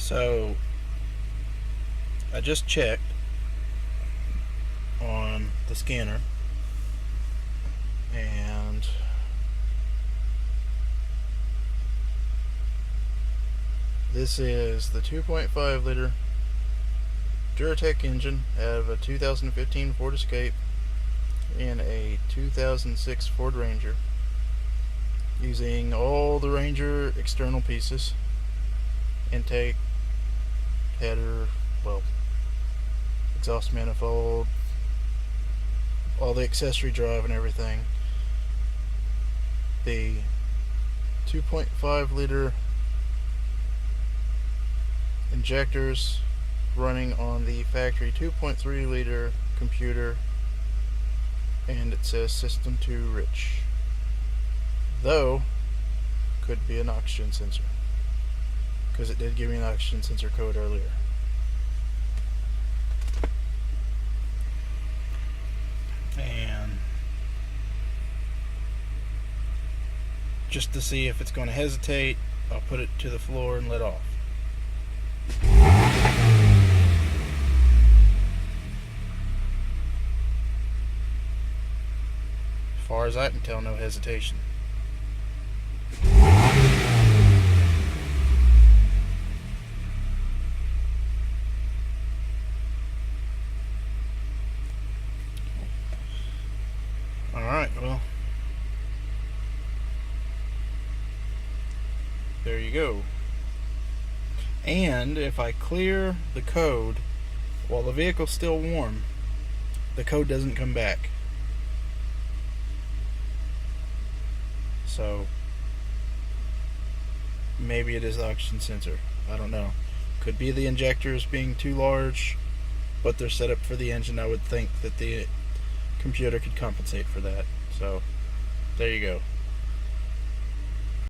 So I just checked on the scanner, and this is the 2.5 liter Duratec engine out of a 2015 Ford Escape in a 2006 Ford Ranger, using all the Ranger external pieces: intake, header, well, exhaust manifold, all the accessory drive and everything. The 2.5 liter injectors running on the factory 2.3 liter computer, and it says system 2 rich, though could be an oxygen sensor, because it did give me an oxygen sensor code earlier. And just to see if it's going to hesitate, I'll put it to the floor and let off. As far as I can tell, no hesitation. Alright, well, there you go. And if I clear the code while the vehicle's still warm, the code doesn't come back. So maybe it is the oxygen sensor. I don't know. Could be the injectors being too large, but they're set up for the engine. I would think that the computer could compensate for that. So there you go.